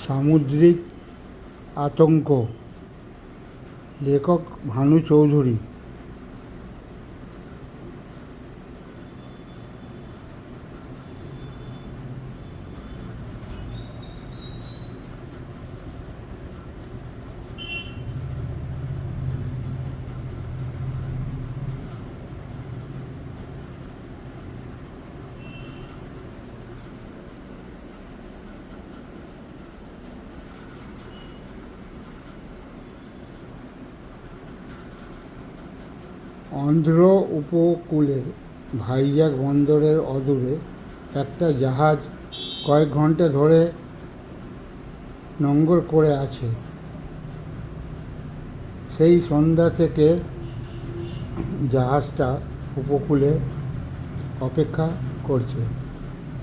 সামুদ্রিক আতঙ্ক, লেখক ভানু চৌধুরী। অন্ধ্র উপকূলের ভাইজ্যাক বন্দরের অদূরে একটা জাহাজ কয়েক ঘন্টা ধরে নোঙর করে আছে। সেই সন্ধ্যা থেকে জাহাজটা উপকূলে অপেক্ষা করছে।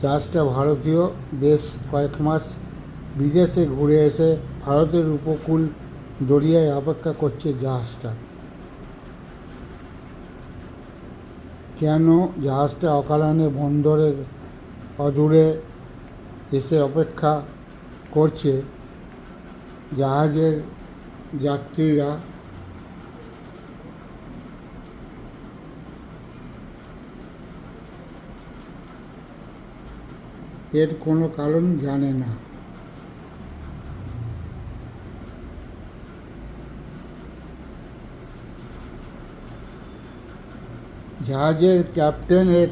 জাহাজটা ভারতীয়, বেশ কয়েক মাস বিদেশে ঘুরে এসে ভারতের উপকূল দরিয়ায় অপেক্ষা করছে জাহাজটা। কেন জাহাজটা অকারণে বন্দরের অদূরে এসে অপেক্ষা করছে, জাহাজের যাত্রীরা এর কোনো কারণ জানে না। জাহাজের ক্যাপ্টেনের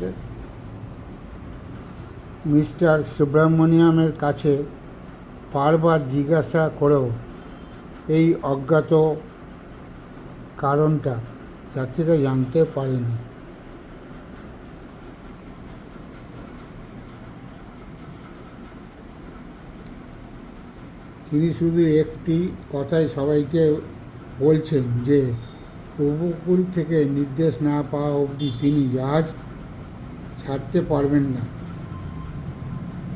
মিস্টার সুব্রমণিয়ামের কাছে বারবার জিজ্ঞাসা করেও এই অজ্ঞাত কারণটা যাত্রীরা জানতে পারেনি। তিনি শুধু একটি কথাই সবাইকে বলছেন যে উপকূল থেকে নির্দেশ না পাওয়া অবধি তিনি জাহাজ ছাড়তে পারবেন না।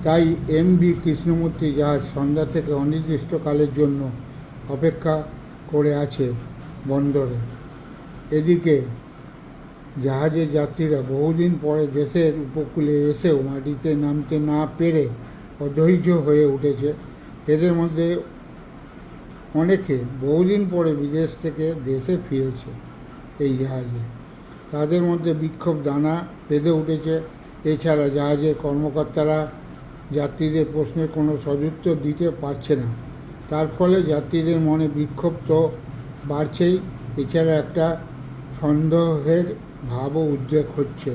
তাই এমভি কৃষ্ণমূর্তি জাহাজ সন্ধ্যা থেকে অনির্দিষ্টকালের জন্য অপেক্ষা করে আছে বন্দরে। এদিকে জাহাজের যাত্রীরা বহুদিন পরে দেশের উপকূলে এসেও মাটিতে নামতে না পেরে অধৈর্য হয়ে উঠেছে। এদের মধ্যে অনেকে বহুদিন পরে বিদেশ থেকে দেশে ফিরেছে এই জাহাজে। তাদের মধ্যে বিক্ষোভ দানা বেঁধে উঠেছে। এছাড়া জাহাজের কর্মকর্তারা যাত্রীদের প্রশ্নের কোনো সদুত্তর দিতে পারছে না। তার ফলে যাত্রীদের মনে বিক্ষোভ তো বাড়ছেই, এছাড়া একটা সন্দেহের ভাবও উদ্রেক হচ্ছে।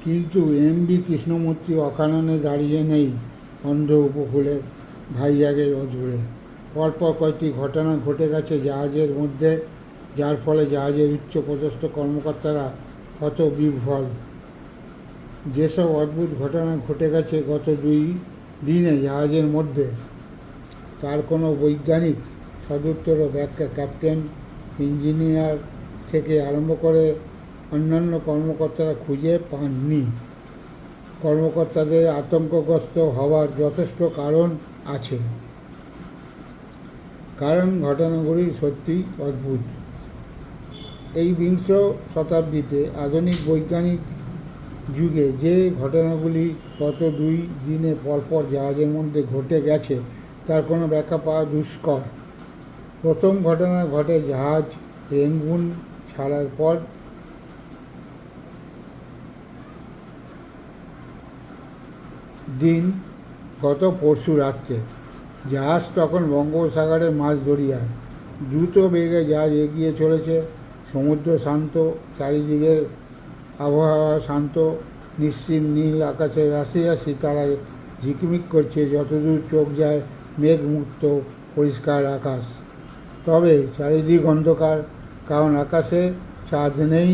কিন্তু এমভি কৃষ্ণমূর্তি অকারণে দাঁড়িয়ে নেই অন্ধ্র উপকূলের ভাইজ্যাকের অদূরে। পরপর কয়েকটি ঘটনা ঘটে গেছে জাহাজের মধ্যে, যার ফলে জাহাজের উচ্চপদস্থ কর্মকর্তারা কত বিহ্বল। যেসব অদ্ভুত ঘটনা ঘটে গেছে গত 2 দিনে জাহাজের মধ্যে, তার কোনো বৈজ্ঞানিক সদুত্তর ও ব্যাখ্যা ক্যাপ্টেন, ইঞ্জিনিয়ার থেকে আরম্ভ করে অন্যান্য কর্মকর্তারা খুঁজে পাননি। কর্মকর্তাদের আতঙ্কগ্রস্ত হওয়ার যথেষ্ট কারণ আছে, কারণ ঘটনাগুলি সত্যি অদ্ভুত। এই বিংশ শতাব্দীতে আধুনিক বৈজ্ঞানিক যুগে যে ঘটনাগুলি গত 2 দিনে পরপর জাহাজের মধ্যে ঘটে গেছে তার কোনো ব্যাখ্যা পাওয়া দুষ্কর। প্রথম ঘটনা ঘটে জাহাজ রেঙ্গুন ছাড়ার পর। দিন গত পরশু রাত্রে। জাহাজ তখন বঙ্গোপসাগরে মাঝ দরিয়ায়। দ্রুত বেগে জাহাজ এগিয়ে চলেছে। সমুদ্র শান্ত, চারিদিকের আবহাওয়া শান্ত, নিশ্চিম নীল আকাশে রাশি রাশি তারা ঝিকমিক করছে। যতদূর চোখ যায় মেঘমুক্ত পরিষ্কার আকাশ। তবে চারিদিক অন্ধকার, কারণ আকাশে চাঁদ নেই।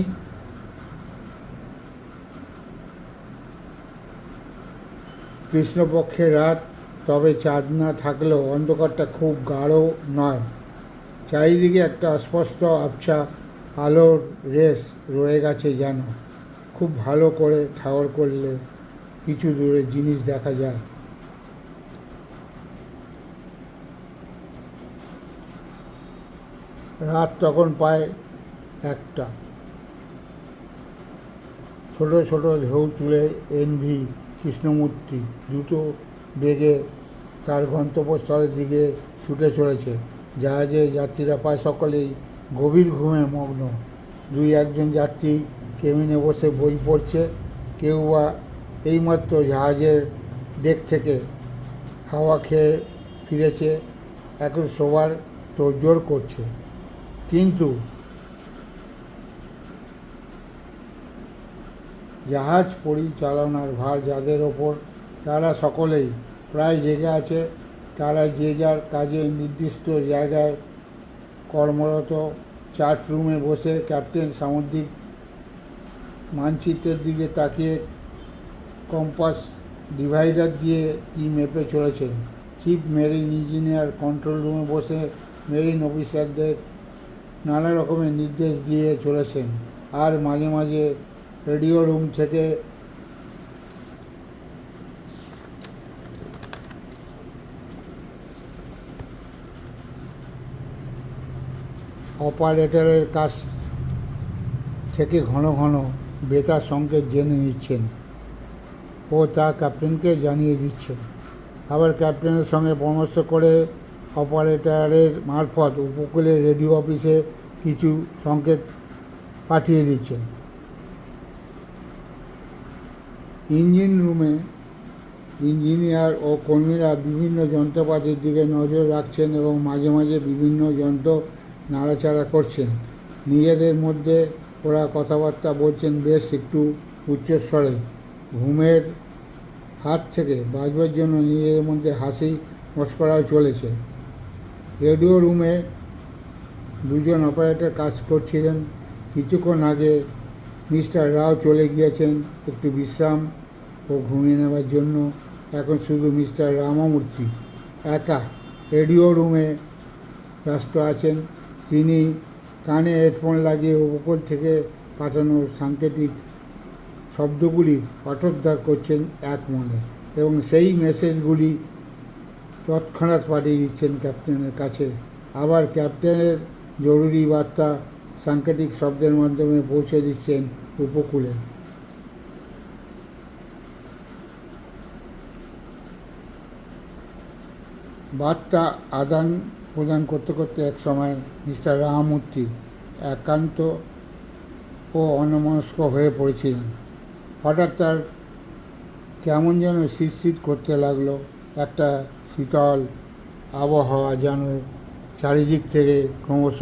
কৃষ্ণপক্ষের রাত, তবে চাঁদ না থাকলেও অন্ধকারটা খুব গাঢ় নয়। চারিদিকে একটা অস্পষ্ট আবছা আলোর রেশ রয়ে গেছে, যেন খুব ভালো করে ঠাওর করলে কিছু দূরে জিনিস দেখা যায়। রাত তখন প্রায় 1টা। ছোট ছোট ঢেউ তুলে এনভি কৃষ্ণমূর্তি দ্রুত বেগে তার গন্তব্যস্থলের দিকে ছুটে চলেছে। জাহাজের যাত্রীরা প্রায় সকলেই গভীর ঘুমে মগ্ন। দুই একজন যাত্রী কেবিনে বসে বই পড়ছে, কেউ বা এইমাত্র জাহাজের ডেক থেকে হাওয়া খেয়ে ফিরেছে, এখন শোবার তোড়জোড় করছে। কিন্তু জাহাজ পরিচালনার ভার যাদের ওপর, তারা সকলেই প্রায় জেগে আছে। তারা যে যার কাজে নির্দিষ্ট জায়গায় কর্মরত। চার্ট রুমে বসে ক্যাপ্টেন সামুদ্রিক মানচিত্রের দিকে তাকিয়ে কম্পাস ডিভাইডার দিয়ে কি মেপে চলেছেন। চিফ মেরিন ইঞ্জিনিয়ার কন্ট্রোল রুমে বসে মেরিন অফিসারদের নানা রকমের নির্দেশ দিয়ে চলেছেন। আর মাঝে মাঝে রেডিও রুম থেকে অপারেটরের কাছ থেকে ঘন ঘন বেতার সংকেত জেনে নিচ্ছেন ও তা ক্যাপ্টেনকে জানিয়ে দিচ্ছেন। আবার ক্যাপ্টেনের সঙ্গে পরামর্শ করে অপারেটরের মারফত উপকূলের রেডিও অফিসে কিছু সংকেত পাঠিয়ে দিচ্ছেন। ইঞ্জিন রুমে ইঞ্জিনিয়ার ও কর্মীরা বিভিন্ন যন্ত্রপাতির দিকে নজর রাখছেন এবং মাঝে মাঝে বিভিন্ন যন্ত্র নাড়াচাড়া করছেন। নিজেদের মধ্যে ওরা কথাবার্তা বলছেন বেশ একটু উচ্চস্বরে। ঘুমের হাত থেকে বাঁচবার জন্য নিজেদের মধ্যে হাসি মশকরাও চলেছে। রেডিও রুমে দুজন অপারেটর কাজ করছিলেন। কিছুক্ষণ আগে মিস্টার রাও চলে গিয়েছেন একটু বিশ্রাম ও ঘুমিয়ে নেবার জন্য। এখন শুধু মিস্টার রামমূর্তি একা রেডিও রুমে ব্যস্ত আছেন। তিনি কানে হেডফোন লাগিয়ে উপকূল থেকে পাঠানো সাংকেতিক শব্দগুলি পাঠোদ্ধার করছেন এক মনে এবং সেই মেসেজগুলি তৎক্ষণাৎ পাঠিয়ে দিচ্ছেন ক্যাপ্টেনের কাছে। আবার ক্যাপ্টেনের জরুরি বার্তা সাংকেতিক শব্দের মাধ্যমে পৌঁছে দিচ্ছেন উপকূলে। বার্তা আদান প্রদান করতে করতে এক সময় মিস্টার রামমূর্তি একান্ত ও অন্যমনস্ক হয়ে পড়েছিলেন। হঠাৎ তার কেমন যেন শীত করতে লাগলো। একটা শীতল আবহাওয়া যেন চারিদিক থেকে ক্রমশ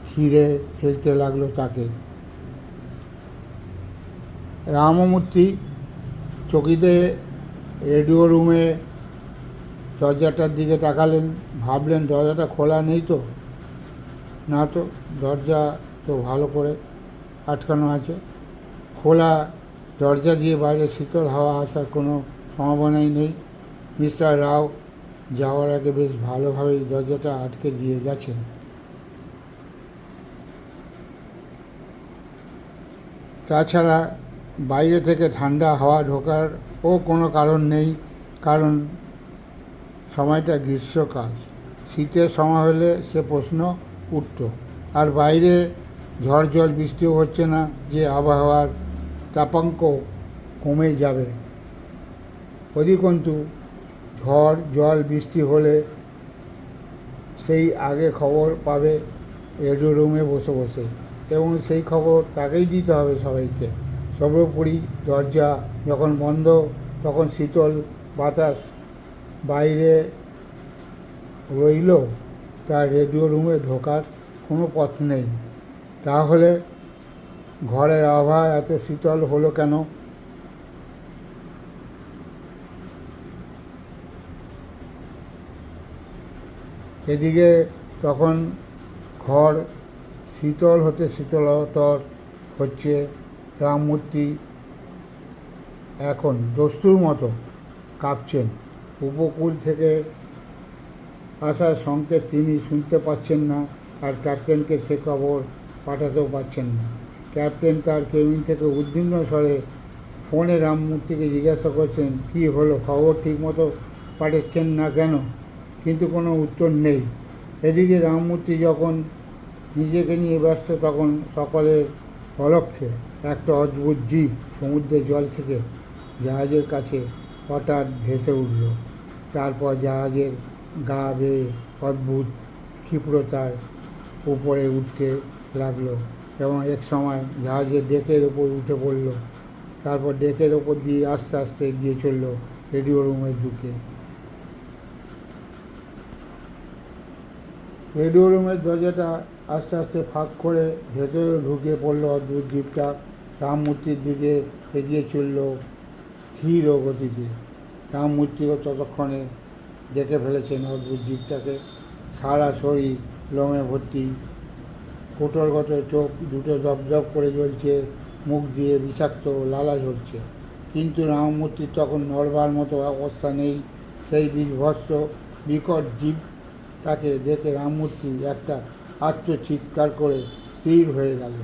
ঘিরে ফেলতে লাগলো তাকে। রামমূর্তি চকিতে রেডিও রুমে দরজাটার দিকে তাকালেন। ভাবলেন দরজাটা খোলা নেই তো? না তো, দরজা তো ভালো করে আটকানো আছে। খোলা দরজা দিয়ে বাইরে শীতল হাওয়া আসার কোনো সম্ভাবনাই নেই। মিস্টার রাও যাওয়ার আগে বেশ ভালোভাবেই দরজাটা আটকে দিয়ে গেছেন। তাছাড়া বাইরে থেকে ঠান্ডা হাওয়া ঢোকার ও কোনো কারণ নেই, কারণ সময়টা গ্রীষ্মকাল। শীতের সময় হলে সে প্রশ্ন উঠত। আর বাইরে ঝড় জল বৃষ্টিও হচ্ছে না যে আবহাওয়ার তাপাঙ্ক কমে যাবে। অধিকন্তু ঝড় জল বৃষ্টি হলে সেই আগে খবর পাবে রেডিও রুমে বসে বসে, এবং সেই খবর তাকেই দিতে হবে সবাইকে। সর্বোপরি দরজা যখন বন্ধ তখন শীতল বাতাস বাইরে রইল, তার রেডিও রুমে ঢোকার কোনো পথ নেই। তাহলে ঘরের আবহাওয়া এত শীতল হলো কেন? এদিকে তখন ঘর শীতল হতে শীতলতর হচ্ছে। রামমূর্তি এখন দস্যুর মতো কাঁপছেন। উপকূল থেকে আসার সংকেত তিনি শুনতে পাচ্ছেন না, আর ক্যাপ্টেনকে সে খবর পাঠাতেও পারছেন না। ক্যাপ্টেন তার কেবিন থেকে উদ্বিগ্ন স্বরে ফোনে রামমূর্তিকে জিজ্ঞাসা করছেন, কী হলো, খবর ঠিকমতো পাঠাচ্ছেন না কেন? কিন্তু কোনো উত্তর নেই। এদিকে রামমূর্তি যখন নিজেকে নিয়ে ব্যস্ত, তখন সকলের অলক্ষ্যে একটা অদ্ভুত জীব সমুদ্রের জল থেকে জাহাজের কাছে হঠাৎ ভেসে উঠল। তারপর জাহাজের গা বেয়ে অদ্ভুত ক্ষিপ্রতায় উপরে উঠতে লাগলো এবং এক সময় জাহাজের ডেকের ওপর উঠে পড়ল। তারপর ডেকের ওপর দিয়ে আস্তে আস্তে এগিয়ে চলল রেডিও রুমের দিকে। রেডিও রুমের দরজাটা আস্তে আস্তে ফাঁক করে ভেতরে ঢুকে পড়ল অদ্ভুত জীবটা। রামমূর্তির দিকে এগিয়ে চলল ধীর গতিতে। রামমূর্তিও ততক্ষণে দেখে ফেলেছেন অদ্ভুত জীবটাকে। সারা শরীর লোমে ভর্তি, কোটরগত চোখ দুটো দপদপ করে জ্বলছে, মুখ দিয়ে বিষাক্ত লালা ঝরছে। কিন্তু রামমূর্তির তখন নড়বার মতো অবস্থা নেই। সেই বিভৎস বিকট জীবটাকে দেখে রামমূর্তি একটা আত্মচিৎকার করে স্থির হয়ে গেল।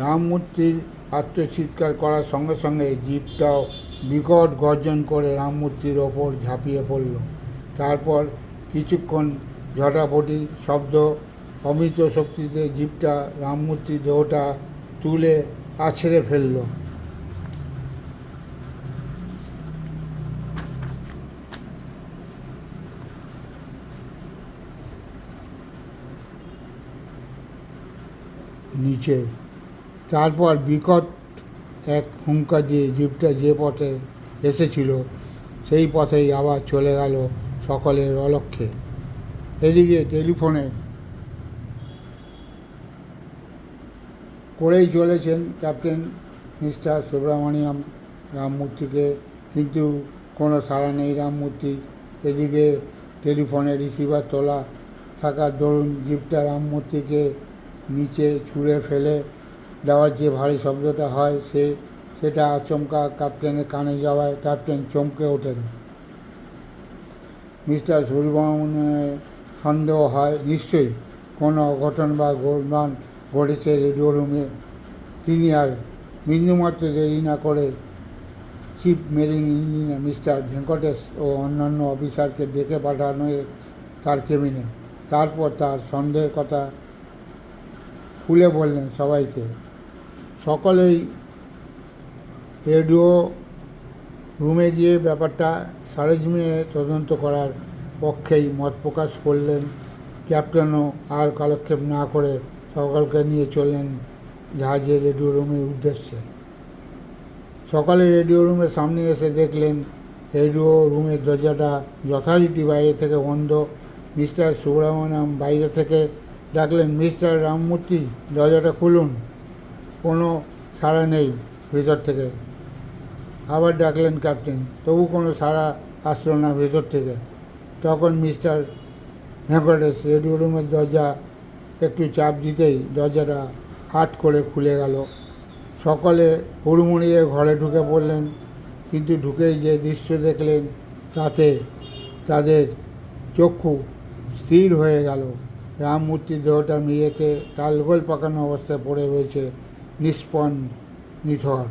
রামমূর্তির আত্মচিৎকার করার সঙ্গে সঙ্গে জীবটাও বিকট গর্জন করে রামমূর্তির ওপর ঝাঁপিয়ে পড়ল। তারপর কিছুক্ষণ ঝটাপটি শব্দ, অমিত শক্তিতে জীবটা রামমূর্তির দেহটা তুলে আছড়ে ফেলল। নিচে। তারপর বিকট এক হুঙ্কার দিয়ে জীবটা যে পথে এসেছিল সেই পথেই আবার চলে গেল সকলের অলক্ষ্যে। এদিকে টেলিফোনে করেই চলেছেন ক্যাপ্টেন মিস্টার সুব্রমণিয়াম রামমূর্তিকে, কিন্তু কোনো সাড়া নেই রামমূর্তি। এদিকে টেলিফোনে রিসিভার তোলা থাকার দরুন জীবটা রামমূর্তিকে নিচে ছুঁড়ে ফেলে দেওয়ার যে ভারী শব্দটা হয় সেটা আচমকা ক্যাপ্টেনের কানে যাওয়ায় ক্যাপ্টেন চমকে ওঠেন। মিস্টার সুব্রমণিয়ামের সন্দেহ হয় নিশ্চয়ই কোনো অঘটন বা গোলমাল ঘটেছে রেডিও রুমে। তিনি আর বিন্দুমাত্র দেরি না করে chief marine engineer mister Venkatesh ও অন্যান্য অফিসারকে ডেকে পাঠানো তার কেবিনে। তারপর তার সন্দেহের কথা খুলে বললেন সবাইকে। সকলেই রেডিও রুমে গিয়ে ব্যাপারটা সরেজমিনে তদন্ত করার পক্ষেই মত প্রকাশ করলেন। ক্যাপ্টেনও আর কালক্ষেপ না করে সকলকে নিয়ে চললেন জাহাজের রেডিও রুমের উদ্দেশ্যে। সকালে রেডিও রুমের সামনে এসে দেখলেন রেডিও রুমের দরজাটা যথারীতি বাইরে থেকে বন্ধ। মিস্টার সুব্রমণিয়াম বাইরে থেকে ডাকলেন, মিস্টার রামমূর্তি, দরজাটা খুলুন। কোনো সাড়া নেই ভেতর থেকে। আবার ডাকলেন ক্যাপ্টেন, তবু কোনো সাড়া আসলো না ভেতর থেকে। তখন মিস্টার ভেঙ্কটেশ রেডিও রুমের দরজা একটু চাপ দিতেই দরজাটা হাট করে খুলে গেল। সকলে হুড়মুড়িয়ে ঘরে ঢুকে পড়লেন, কিন্তু ঢুকেই যে দৃশ্য দেখলেন তাতে তাদের চক্ষু স্থির হয়ে গেল। রামমূর্তির দেহটা মেঝেতে তালগোল পাকানো অবস্থায় পড়ে রয়েছে, নিষ্পণ নিথর।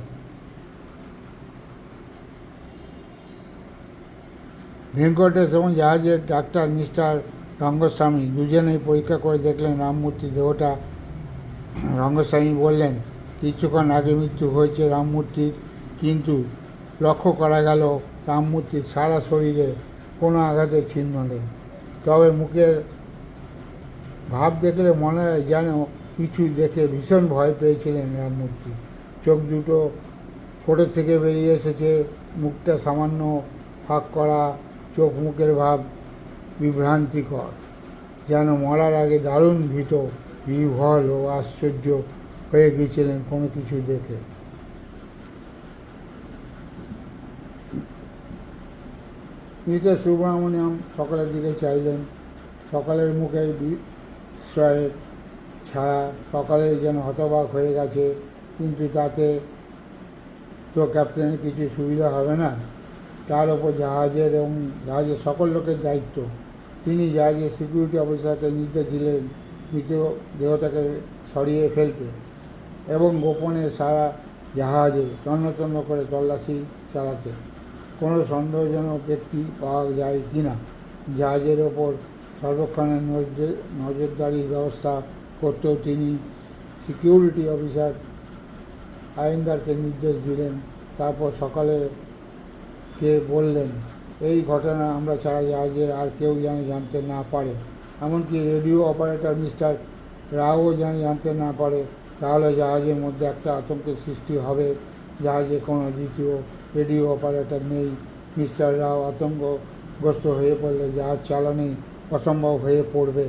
ভেঙ্কটেশ এবং জাহাজের ডাক্তার মিস্টার রঙ্গস্বামী দুজনেই পরীক্ষা করে দেখলেন রামমূর্তির দেহটা। রঙ্গস্বামী বললেন, কিছুক্ষণ আগে মৃত্যু হয়েছে রামমূর্তির, কিন্তু লক্ষ্য করা গেল রামমূর্তির সারা শরীরে কোনো আঘাতের চিহ্ন নেই। তবে মুখের ভাব দেখলে মনে হয় যেন কিছু দেখে ভীষণ ভয় পেয়েছিলেন রামমূর্তি। চোখ দুটো ফোঁটো থেকে বেরিয়ে এসেছে, মুখটা সামান্য ফাঁক করা, চোখ মুখের ভাব বিভ্রান্তিকর, যেন মরার আগে দারুণ ভীত, বিহ্বল ও আশ্চর্য হয়ে গিয়েছিলেন কোনো কিছু দেখে। মিস্টার সুব্রমণিয়াম সকালের দিকে চাইলেন। সকালের মুখে বিস্ময়ের ছায়া। সকালে যেন হতবাক হয়ে গেছে, কিন্তু তাতে তো ক্যাপ্টেনের কিছু সুবিধা হবে না। তার ওপর জাহাজের এবং জাহাজের সকল লোকের দায়িত্ব। তিনি জাহাজের সিকিউরিটি অফিসারকে নির্দেশ দিলেন মৃতদেহটাকে সরিয়ে ফেলতে এবং গোপনে সারা জাহাজে তন্ন তন্ন করে তল্লাশি চালাতে। কোনো সন্দেহজনক ব্যক্তি পাওয়া যায় কিনা জাহাজের ওপর সর্বক্ষণের নজরদারির ব্যবস্থা করতেও তিনি সিকিউরিটি অফিসার আয়েঙ্গারকে নির্দেশ দিলেন। তারপর সকালে কে বললেন, এই ঘটনা আমরা ছাড়া জাহাজের আর কেউ যেন জানতে না পারে, এমনকি রেডিও অপারেটর মিস্টার রাও যেন জানতে না পারে। তাহলে জাহাজের মধ্যে একটা আতঙ্কের সৃষ্টি হবে। জাহাজে কোনো দ্বিতীয় রেডিও অপারেটর নেই। মিস্টার রাও আতঙ্কগ্রস্ত হয়ে পড়লে জাহাজ চালানোই অসম্ভব হয়ে পড়বে।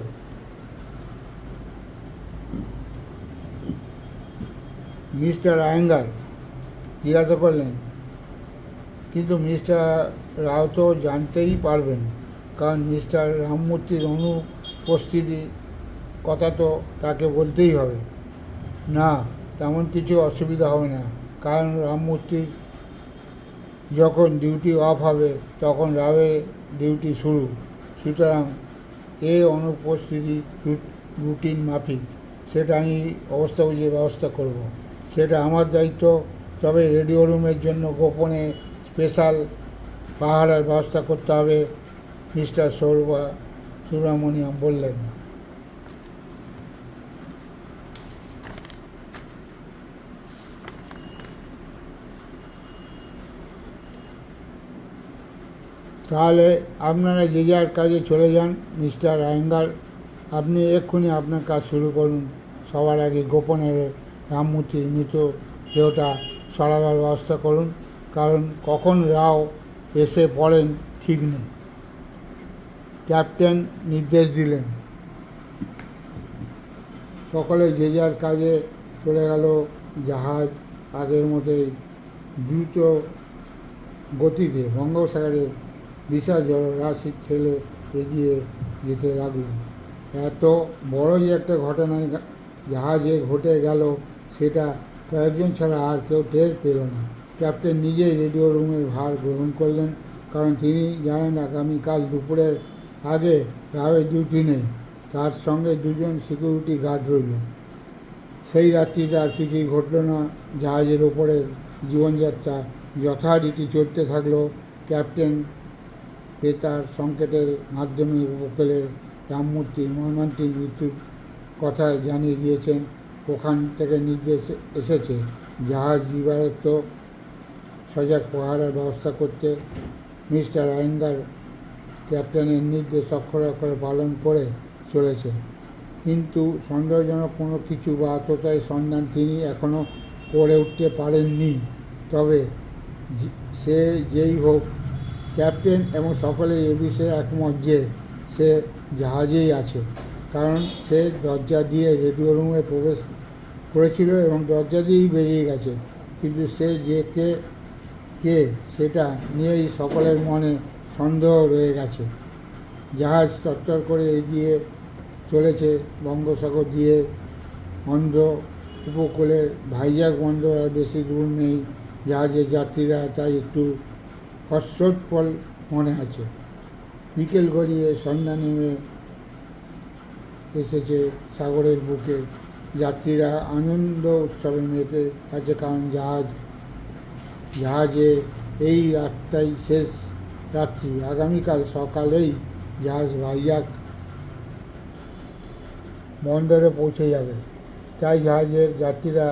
মিস্টার আয়েঙ্গার জিজ্ঞাসা করলেন, কিন্তু মিস্টার রাও তো জানতেই পারবেন, কারণ মিস্টার রামমূর্তির অনুপস্থিতির কথা তো তাকে বলতেই হবে। না, তেমন কিছু অসুবিধা হবে না, কারণ রামমূর্তির যখন ডিউটি অফ হবে তখন রাওয়ের ডিউটি শুরু। সুতরাং অনুপস্থিতি রুটিন মাফিক, সেটা আমি অবস্থা বুঝে ব্যবস্থা করব। সেটা আমার দায়িত্ব। তবে রেডিও রুমের জন্য গোপনে স্পেশাল পাহারার ব্যবস্থা করতে হবে, মিস্টার সুব্রামণিয়াম বললেন। তাহলে আপনারা যে যার কাজে চলে যান। মিস্টার আয়েঙ্গার, আপনি এক্ষুনি আপনার কাজ শুরু করুন। সবার আগে গোপনে রামমূর্তির মৃতদেহটা সরাবার ব্যবস্থা করুন, কারণ কখন রাও এসে পড়েন ঠিক নেই। ক্যাপ্টেন নির্দেশ দিলেন। সকলে যে যার কাজে চলে গেল। জাহাজ আগের মতোই দ্রুত গতিতে বঙ্গোপসাগরের বিশাল জলরাশি ঠেলে এগিয়ে যেতে লাগল। এত বড় যে একটা ঘটনা জাহাজে ঘটে গেল সেটা কয়েকজন ছাড়া আর কেউ টের পেল না। ক্যাপ্টেন নিজেই রেডিও রুমের ভার গ্রহণ করলেন, কারণ তিনি জানেন আগামীকাল দুপুরের আগে রাওয়ের ডিউটি নেই। তার সঙ্গে দুজন সিকিউরিটি গার্ড রইল। সেই রাত্রিতে আর কিছুই ঘটল না। জাহাজের ওপরের জীবনযাত্রা যথারীতি চলতে থাকলো। ক্যাপ্টেন বেতার সংকেতের মাধ্যমে উপকূলে রামমূর্তির মর্মান্তিক মৃত্যুর কথা জানিয়ে দিয়েছেন। ওখান থেকে নির্দেশ এসেছে জাহাজ দিবারাত্র সজাগ পাহারার ব্যবস্থা করতে। মিস্টার আয়েঙ্গার ক্যাপ্টেনের নির্দেশ অক্ষরে অক্ষরে পালন করে চলেছেন, কিন্তু সন্দেহজনক কোনো কিছু বা আততায়ীর সন্ধান তিনি এখনও করে উঠতে পারেননি। তবে সে যেই হোক, ক্যাপ্টেন এবং সকলেই এ বিষয়ে একমত যে সে জাহাজেই আছে, কারণ সে দরজা দিয়ে রেডিও রুমে প্রবেশ করেছিল এবং দরজা দিয়েই বেরিয়ে গেছে। কিন্তু সে যে কে সেটা নিয়েই সকলের মনে সন্দেহ রয়ে গেছে। জাহাজ চটচট করে এগিয়ে চলেছে বঙ্গোপসাগর দিয়ে। অন্ধ্র উপকূলের ভাইজাগ বন্দর আর বেশি দূর নেই। জাহাজের যাত্রীরা তাই একটু হর্ষোৎপল মনে আছে। বিকেল গড়িয়ে সন্ধ্যা নেমে এসেছে সাগরের বুকে। যাত্রীরা আনন্দ উৎসবে মেতে আছে, কারণ জাহাজে এই রাতটাই শেষ রাত্রি। আগামীকাল সকালেই জাহাজ ভাইজাগ বন্দরে পৌঁছে যাবে। তাই জাহাজের যাত্রীরা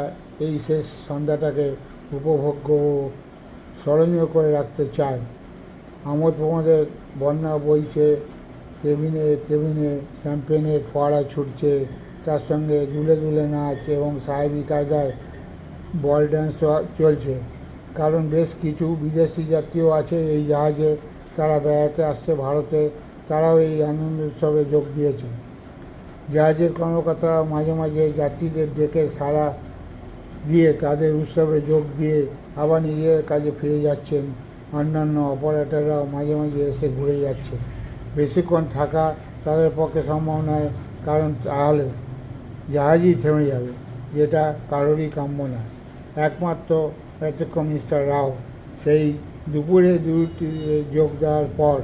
এই শেষ সন্ধ্যাটাকে উপভোগ্য ও স্মরণীয় করে রাখতে চায়। আমোদ প্রমোদের বন্যা বইছে, কেবিনে কেবিনে শ্যাম্পেনের ফোয়ারা ছুটছে, তার সঙ্গে দুলে দুলে নাচ এবং সাহেবি কায়দায় বল ড্যান্স চলছে। কারণ বেশ কিছু বিদেশি যাত্রীও আছে এই জাহাজে, তারা বেড়াতে আসছে ভারতে। তারাও এই আনন্দ উৎসবে যোগ দিয়েছে। জাহাজের কর্মকর্তারা মাঝে মাঝে যাত্রীদের ডেকে সাড়া দিয়ে তাদের উৎসবে যোগ দিয়ে আবার নিজের কাজে ফিরে যাচ্ছেন। অন্যান্য অপারেটররাও মাঝে মাঝে এসে ঘুরে যাচ্ছে। বেশিক্ষণ থাকা তাদের পক্ষে সম্ভব নয়, কারণ তাহলে জাহাজই থেমে যাবে, যেটা কারোরই কাম্য না। একমাত্র ব্যতিক্রম মিস্টার রাও। সেই দুপুরে ডিউটিতে যোগ দেওয়ার পর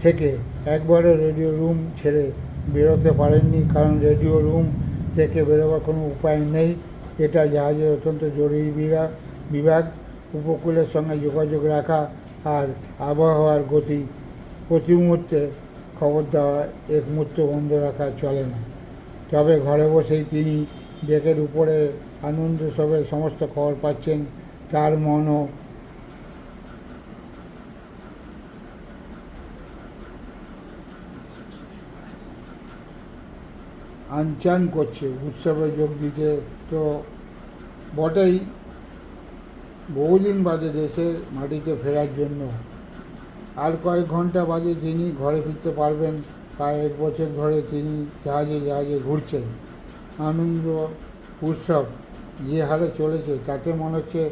থেকে একবারও রেডিও রুম ছেড়ে বেরোতে পারেননি, কারণ রেডিও রুম থেকে বেরোবার কোনো উপায় নেই। এটা জাহাজের অত্যন্ত জরুরি বিভাগ। উপকূলের সঙ্গে যোগাযোগ রাখা আর আবহাওয়ার গতি প্রতি মুহূর্তে খবর দেওয়া এক মুহূর্ত বন্ধ রাখা চলে না। তবে ঘরে বসেই তিনি ডেকের উপরে আনন্দ সবের সমস্ত খবর পাচ্ছেন। তার মনও আনচান করছে উৎসবে যোগ দিতে। তো বটেই, বহুদিন বাদে দেশের মাটিতে ফেরার জন্য। আর কয়েক ঘন্টা বাদে তিনি ঘরে ফিরতে পারবেন। প্রায় 1 বছর ধরে তিনি জাহাজে জাহাজে ঘুরছেন। আনন্দ উৎসব যে হারে চলেছে তাতে মনে হচ্ছে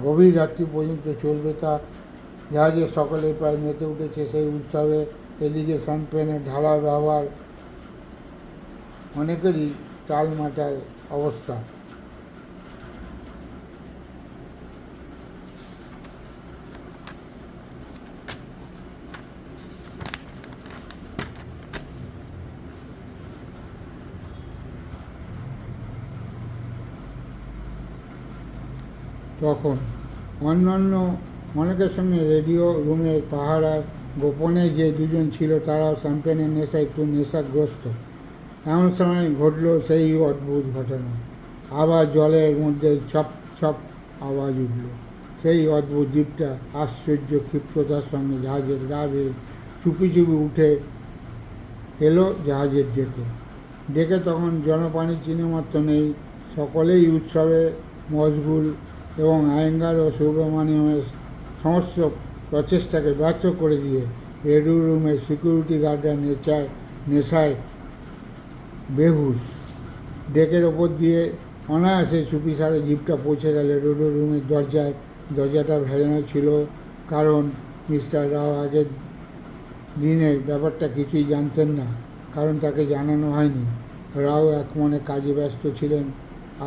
গভীর রাত্রি পর্যন্ত চলবে। তা জাহাজের সকলে প্রায় মেতে উঠেছে সেই উৎসবে। এদিকে শ্যাম্পেনের ঢালা ব্যবহার, অনেকেরই টালমাটাল অবস্থা। তখন অন্যান্য অনেকের সঙ্গে রেডিও রুমের পাহারায় গোপনে যে দুজন ছিল তারাও শ্যাম্পেনের নেশা একটু নেশাগ্রস্ত। এমন সময় ঘটল সেই অদ্ভুত ঘটনা। আবার জলের মধ্যে ছপ ছপ আওয়াজ উঠল। সেই অদ্ভুত দ্বীপটা আশ্চর্য ক্ষিপ্রতার সঙ্গে জাহাজের গা বেয়ে চুপি চুপি উঠে এলো জাহাজের ডেকে তখন জনপানির চিহ্নমাত্র নেই। সকলেই উৎসবে মশগুল এবং আয়েঙ্গার ও সুব্রমণিয়মের সমস্ত প্রচেষ্টাকে ব্যর্থ করে দিয়ে রেডিও রুমের সিকিউরিটি গার্ডরা নেশায় বেহুশ। ডেকের ওপর দিয়ে অনায়াসে চুপিসারে জিপটা পৌঁছে গেল রেডিও রুমের দরজায়। দরজাটা ভেজানো ছিল, কারণ মিস্টার রাও আগের দিনের ব্যাপারটা কিছুই জানতেন না, কারণ তাকে জানানো হয়নি। রাও এক মনে কাজে ব্যস্ত ছিলেন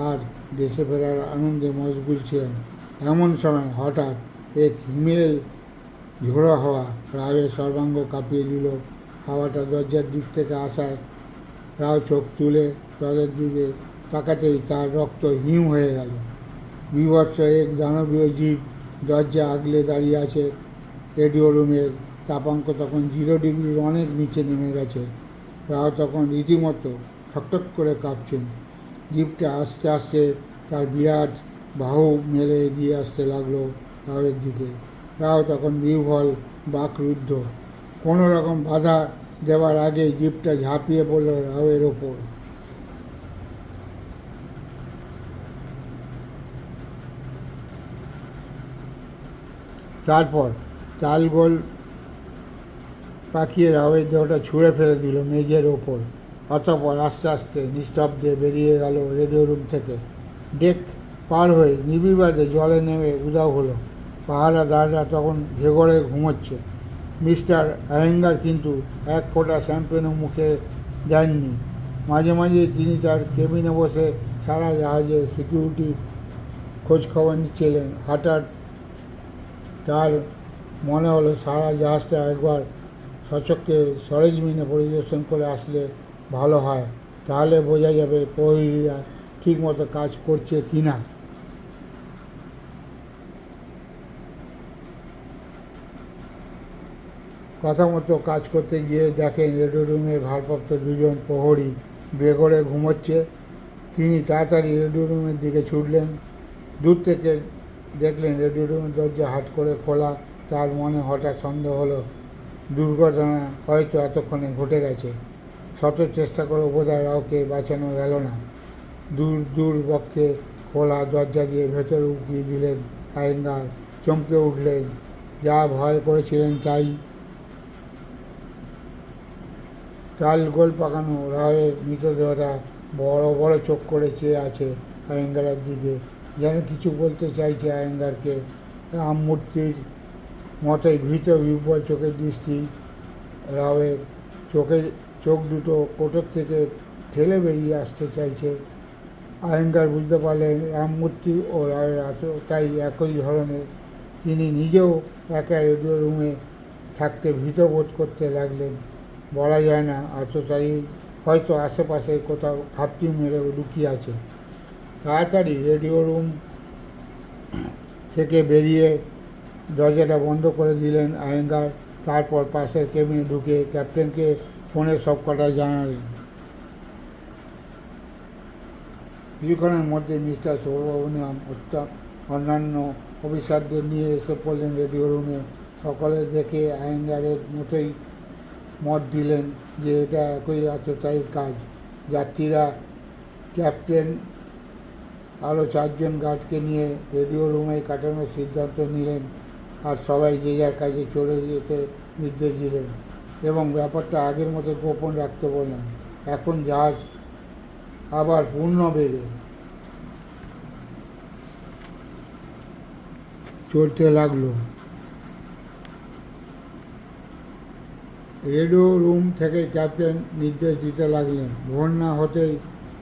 আর দেশে ফেরার আনন্দে মশগুল ছিলেন। এমন সময় হঠাৎ এক হিমেল ঝোড়ো হাওয়া রাওয়ের সর্বাঙ্গ কাঁপিয়ে দিল। হাওয়াটা দরজার দিক থেকে আসায় রাও চোখ তুলে তাদের দিকে তাকাতেই তার রক্ত হিম হয়ে গেল। বিভৎস এক দানবীয় জীব দরজা আগলে দাঁড়িয়ে আছে। রেডিও রুমের তাপাঙ্ক তখন 0 ডিগ্রির অনেক নিচে নেমে গেছে। রাও তখন রীতিমতো ঠকঠক করে কাঁপছেন। জীবটা আস্তে আস্তে তার বিরাট বাহু মেলে এগিয়ে আসতে লাগলো রাওয়ের দিকে। রাও তখন বিহ্বল, বাকরুদ্ধ। কোনো রকম বাধা দেওয়ার আগে জীবটা ঝাঁপিয়ে পড়ল রাওয়ের ওপর। তারপর তালগোল পাকিয়ে রাওয়ের দেহটা ছুঁড়ে ফেলে দিল মেঝের ওপর। অতঃপর আস্তে আস্তে নিস্তব্ধে বেরিয়ে গেল রেডিও রুম থেকে। ডেক পার হয়ে নির্বিবাদে জলে নেমে উধাও হলো। পাহারাদাররা তখন ঘেঘরে ঘুমোচ্ছে। মিস্টার আয়েঙ্গার কিন্তু এক ফোঁটা শ্যাম্পেনও মুখে দেননি। মাঝে মাঝে তিনি তার কেবিনে বসে সারা জাহাজের সিকিউরিটি খোঁজখবর নিচ্ছিলেন। হঠাৎ তার মনে হলো সারা জাহাজটা একবার সচক্ষে সরেজমিনে পরিদর্শন করে আসলে ভালো হয়। তাহলে বোঝা যাবে প্রহরীরা ঠিকমতো কাজ করছে কি না। কথা মতো কাজ করতে গিয়ে দেখেন রেডিও রুমের ভারপ্রাপ্ত 2জন প্রহরী বেঘরে ঘুমোচ্ছে। তিনি তাড়াতাড়ি রেডিও রুমের দিকে ছুটলেন। দূর থেকে দেখলেন রেডিও রুমের দরজা হাট করে খোলা। তার মনে হঠাৎ সন্দেহ হলো দুর্ঘটনা হয়তো এতক্ষণে ঘটে গেছে। শত চেষ্টা করে বোধহয় রাওকে বাঁচানো গেল না। দূর বক্ষে খোলা দরজা দিয়ে ভেতরে উকিয়ে দিলেন আয়েঙ্গার। চমকে উঠলেন। যা ভয় করেছিলেন তাই। তালগোল পাকানো রাওয়ের মৃতদেহটা বড় বড় চোখ করে চেয়ে আছে আয়েঙ্গারের দিকে, যেন কিছু বলতে চাইছে আয়েঙ্গারকে। রামমূর্তির মতোই ভীত বিহ্বল চোখের দৃষ্টি। রাওয়ের চোখ দুটো কোটর থেকে ঠেলে বেরিয়ে আসতে চাইছে। আয়েঙ্গার বুঝতে পারলেন রামমূর্তি ও রাওয়ের তাই একই ধরনের। তিনি নিজেও একা রেডিও রুমে থাকতে ভীত বোধ করতে লাগলেন। বলা যায় না, আততায়ী হয়তো আশেপাশে কোথাও ঘাপটি মেরে লুকিয়ে আছে। তাড়াতাড়ি রেডিও রুম থেকে বেরিয়ে দরজাটা বন্ধ করে দিলেন আয়েঙ্গার। তারপর পাশের কেবিনে ঢুকে ক্যাপ্টেনকে ফোনে সব কথা জানালেন। কিছুক্ষণের মধ্যে মিস্টার সুব্রমণিয়াম অন্যান্য অফিসারদের নিয়ে এসে পড়লেন রেডিও রুমে। সকলে দেখে আয়েঙ্গারের মতোই মত দিলেন যে এটা একই আততায়ীর কাজ। যাত্রীরা ক্যাপ্টেন আরও 4 জন গার্ডকে নিয়ে রেডিও রুমে কাটানোর সিদ্ধান্ত নিলেন, আর সবাই যে যার কাজে চলে যেতে নির্দেশ দিলেন এবং ব্যাপারটা আগের মতো গোপন রাখতে বললেন। এখন জাহাজ আবার পূর্ণ বেগে চলতে লাগলো। রেডিও রুম থেকে ক্যাপ্টেন নির্দেশ দিতে লাগলেন। ভোর না হতেই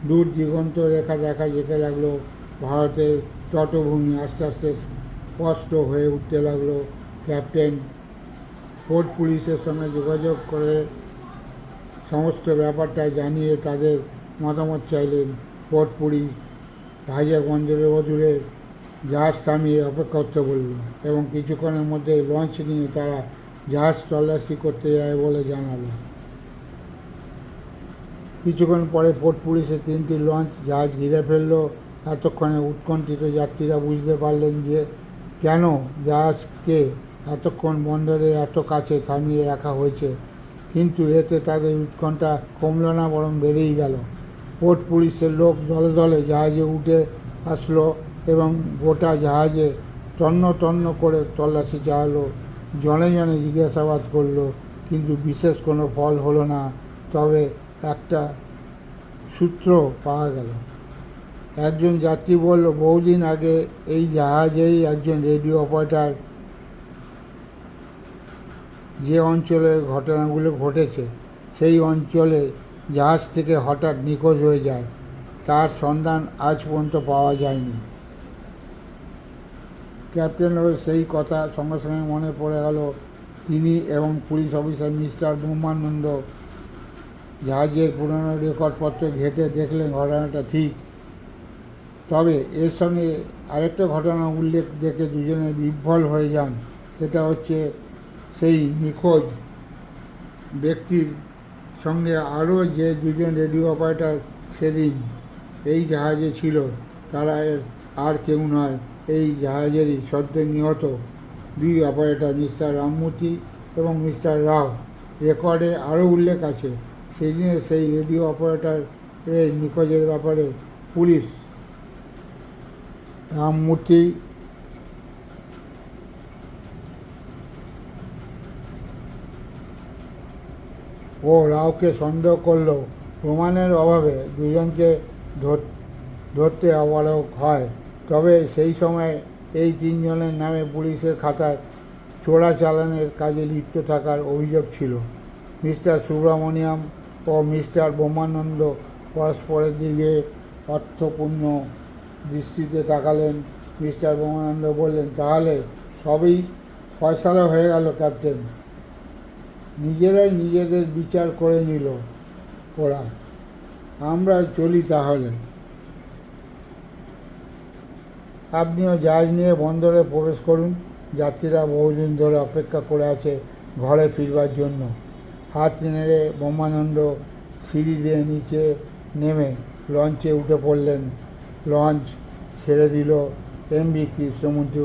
দূর দিগন্ত রেখা দেখা যেতে লাগলো। ভারতের তটভূমি আস্তে আস্তে স্পষ্ট হয়ে উঠতে লাগলো। ক্যাপ্টেন পোর্ট পুলিশের সঙ্গে যোগাযোগ করে সমস্ত ব্যাপারটা জানিয়ে তাদের মতামত চাইলেন। পোর্ট পুলিশ ভাইজাগ বন্দরের অদূরে জাহাজ থামিয়ে অপেক্ষা করতে বলল এবং কিছুক্ষণের মধ্যে লঞ্চ নিয়ে তারা জাহাজ তল্লাশি করতে যায় বলে জানালো। কিছুক্ষণ পরে পোর্ট পুলিশের 3টি লঞ্চ জাহাজ ঘিরে ফেলল। এতক্ষণে উৎকণ্ঠিত যাত্রীরা বুঝতে পারলেন যে কেন জাহাজকে এতক্ষণ বন্দরে এত কাছে থামিয়ে রাখা হয়েছে, কিন্তু এতে তাদের উৎকণ্ঠা কমল না, বরং বেড়েই গেল। পোর্ট পুলিশের লোক দলে দলে জাহাজে উঠে আসলো এবং গোটা জাহাজে তন্ন তন্ন করে তল্লাশি চালালো। জনে জনে জিজ্ঞাসাবাদ করলো, কিন্তু বিশেষ কোনো ফল হলো না। তবে একটা সূত্র পাওয়া গেল। একজন যাত্রী বলল, বহুদিন আগে এই জাহাজেই একজন রেডিও অপারেটর যে অঞ্চলে ঘটনাগুলো ঘটেছে সেই অঞ্চলে জাহাজ থেকে হঠাৎ নিখোঁজ হয়ে যায়। তার সন্ধান আজ পর্যন্ত পাওয়া যায়নি। ক্যাপ্টেনের সেই কথা সঙ্গে সঙ্গে মনে পড়ে গেল। তিনি এবং পুলিশ অফিসার মিস্টার ব্রহ্মানন্দ জাহাজের পুরনো রেকর্ডপত্র ঘেঁটে দেখলেন ঘটনাটা ঠিক। তবে এর সঙ্গে আরেকটা ঘটনা উল্লেখ দেখে দুজনে বিহ্বল হয়ে যান। সেটা হচ্ছে সেই নিখোঁজ ব্যক্তির সঙ্গে আরও যে 2 জন রেডিও অপারেটর সেদিন এই জাহাজে ছিল, তারা আর কেউ নয়, এই জাহাজেরই সদ্য নিহত 2 অপারেটর মিস্টার রামমূর্তি এবং মিস্টার রাও। রেকর্ডে আরও উল্লেখ আছে, সেদিনে সেই রেডিও অপারেটরের নিখোঁজের ব্যাপারে পুলিশ রামমূর্তি ও রাওকে সন্দেহ করল। প্রমাণের অভাবে দুজনকে ধরতে অপারগ হয়। তবে সেই সময় এই 3 জনের নামে পুলিশের খাতায় চোরাচালানের কাজে লিপ্ত থাকার অভিযোগ ছিল। মিস্টার সুব্রমণিয়াম ও মিস্টার ব্রহ্মানন্দ পরস্পরের দিকে অর্থপূর্ণ দৃষ্টিতে তাকালেন। মিস্টার ব্রহ্মানন্দ বললেন, তাহলে সবই ফয়সালা হয়ে গেল ক্যাপ্টেন। নিজেরাই নিজেদের বিচার করে নিল ওরা। আমরা চলি তাহলে। আপনিও জাহাজ নিয়ে বন্দরে প্রবেশ করুন। যাত্রীরা বহুদিন ধরে অপেক্ষা করে আছে ঘরে ফিরবার জন্য। হাত নেড়ে ব্রহ্মানন্দ সিঁড়ি দিয়ে নিচে নেমে লঞ্চে উঠে পড়লেন। লঞ্চ ছেড়ে দিল। এমভি কৃষ্ণমূর্তি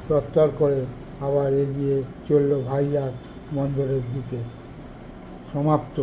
তরতর করে আবার এগিয়ে চলল ভাইজাগ বন্দরের দিকে। সমাপ্ত।